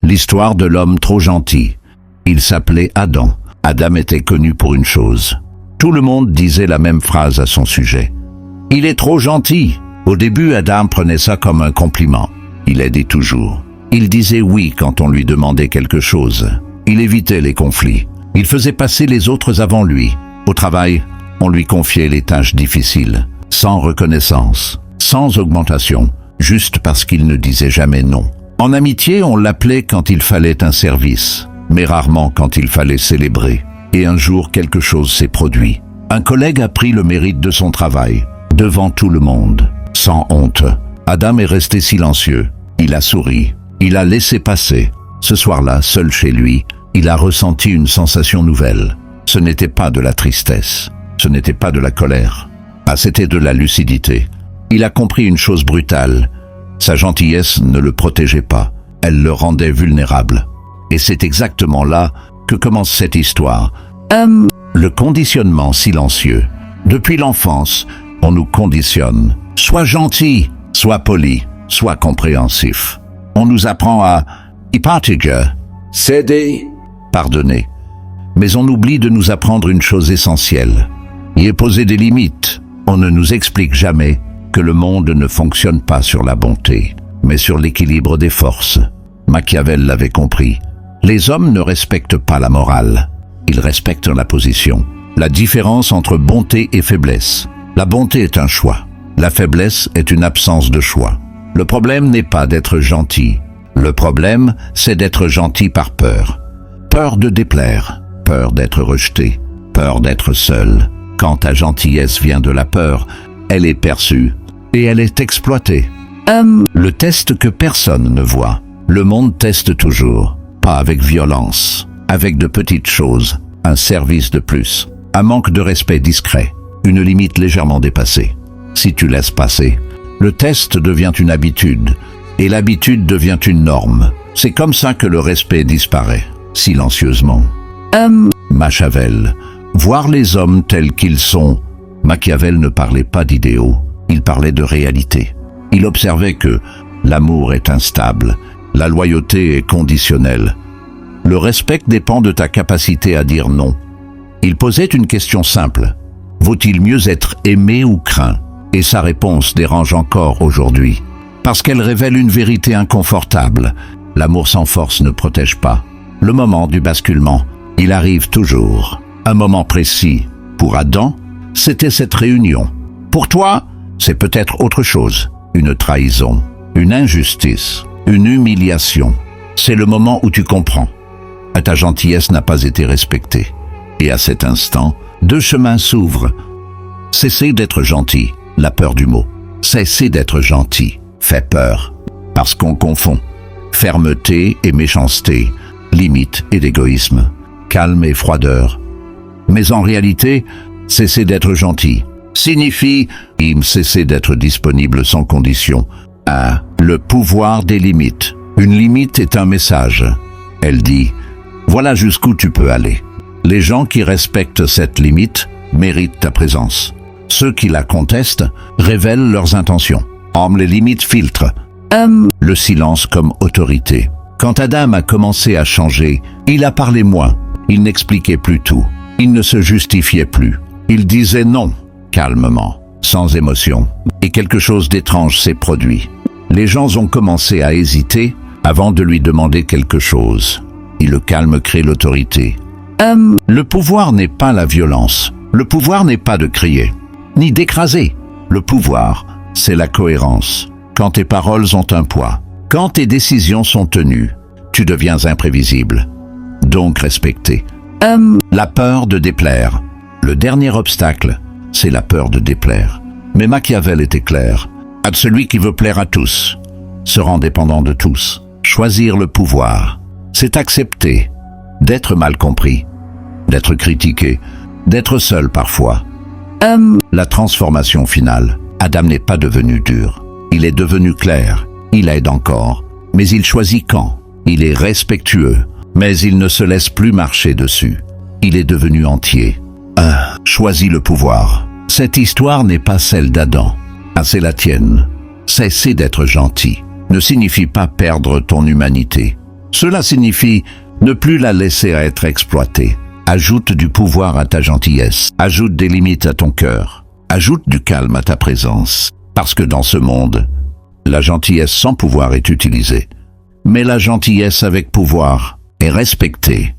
L'histoire de l'homme trop gentil. Il s'appelait Adam. Adam était connu pour une chose. Tout le monde disait la même phrase à son sujet. « Il est trop gentil !» Au début, Adam prenait ça comme un compliment. Il aidait toujours. Il disait oui quand on lui demandait quelque chose. Il évitait les conflits. Il faisait passer les autres avant lui. Au travail, on lui confiait les tâches difficiles, sans reconnaissance, sans augmentation, juste parce qu'il ne disait jamais non. En amitié, on l'appelait quand il fallait un service, mais rarement quand il fallait célébrer. Et un jour, quelque chose s'est produit. Un collègue a pris le mérite de son travail, devant tout le monde, sans honte. Adam est resté silencieux. Il a souri. Il a laissé passer. Ce soir-là, seul chez lui, il a ressenti une sensation nouvelle. Ce n'était pas de la tristesse. Ce n'était pas de la colère. Ah, c'était de la lucidité. Il a compris une chose brutale. Sa gentillesse ne le protégeait pas. Elle le rendait vulnérable. Et c'est exactement là que commence cette histoire. Le conditionnement silencieux. Depuis l'enfance, on nous conditionne. Sois gentil, sois poli, sois compréhensif. On nous apprend à υπάρτηγε, céder, pardonner. Mais on oublie de nous apprendre une chose essentielle. Y est poser des limites. On ne nous explique jamais que le monde ne fonctionne pas sur la bonté, mais sur l'équilibre des forces. Machiavel l'avait compris. Les hommes ne respectent pas la morale. Ils respectent la position. La différence entre bonté et faiblesse. La bonté est un choix. La faiblesse est une absence de choix. Le problème n'est pas d'être gentil. Le problème, c'est d'être gentil par peur. Peur de déplaire, peur d'être rejeté, peur d'être seul. Quand ta gentillesse vient de la peur, elle est perçue et elle est exploitée. Le test que personne ne voit. Le monde teste toujours, pas avec violence, avec de petites choses, un service de plus, un manque de respect discret, une limite légèrement dépassée. Si tu laisses passer, le test devient une habitude, et l'habitude devient une norme. C'est comme ça que le respect disparaît, silencieusement. Machiavel, voir les hommes tels qu'ils sont. Machiavel ne parlait pas d'idéaux, il parlait de réalité. Il observait que l'amour est instable, la loyauté est conditionnelle. Le respect dépend de ta capacité à dire non. Il posait une question simple. Vaut-il mieux être aimé ou craint? Et sa réponse dérange encore aujourd'hui. Parce qu'elle révèle une vérité inconfortable. L'amour sans force ne protège pas. Le moment du basculement, il arrive toujours. Un moment précis. Pour Adam, c'était cette réunion. Pour toi, c'est peut-être autre chose. Une trahison, une injustice, une humiliation. C'est le moment où tu comprends. Ta gentillesse n'a pas été respectée. Et à cet instant, deux chemins s'ouvrent. Cesser d'être gentil, la peur du mot. Cesser d'être gentil fait peur. Parce qu'on confond fermeté et méchanceté, limite et égoïsme, calme et froideur. Mais en réalité, cesser d'être gentil signifie cesser d'être disponible sans condition. Le pouvoir des limites. Une limite est un message. Elle dit « Voilà jusqu'où tu peux aller ». Les gens qui respectent cette limite méritent ta présence. Ceux qui la contestent révèlent leurs intentions. Les limites filtrent. Le silence comme autorité. Quand Adam a commencé à changer, il a parlé moins. Il n'expliquait plus tout. Il ne se justifiait plus. Il disait non, calmement, sans émotion. Et quelque chose d'étrange s'est produit. Les gens ont commencé à hésiter avant de lui demander quelque chose. Et le calme crée l'autorité. Le pouvoir n'est pas la violence. Le pouvoir n'est pas de crier, ni d'écraser. Le pouvoir, c'est la cohérence. Quand tes paroles ont un poids, quand tes décisions sont tenues, tu deviens imprévisible, donc respecté. La peur de déplaire. Le dernier obstacle, c'est la peur de déplaire. Mais Machiavel était clair. À celui qui veut plaire à tous, se rend dépendant de tous. Choisir le pouvoir, c'est accepter d'être mal compris, d'être critiqué, d'être seul parfois. La transformation finale. Adam n'est pas devenu dur. Il est devenu clair. Il aide encore. Mais il choisit quand. Il est respectueux. Mais il ne se laisse plus marcher dessus. Il est devenu entier. Choisis le pouvoir. Cette histoire n'est pas celle d'Adam. C'est la tienne. Cesser d'être gentil ne signifie pas perdre ton humanité. Cela signifie ne plus la laisser être exploitée. Ajoute du pouvoir à ta gentillesse. Ajoute des limites à ton cœur. Ajoute du calme à ta présence. Parce que dans ce monde, la gentillesse sans pouvoir est utilisée. Mais la gentillesse avec pouvoir est respectée.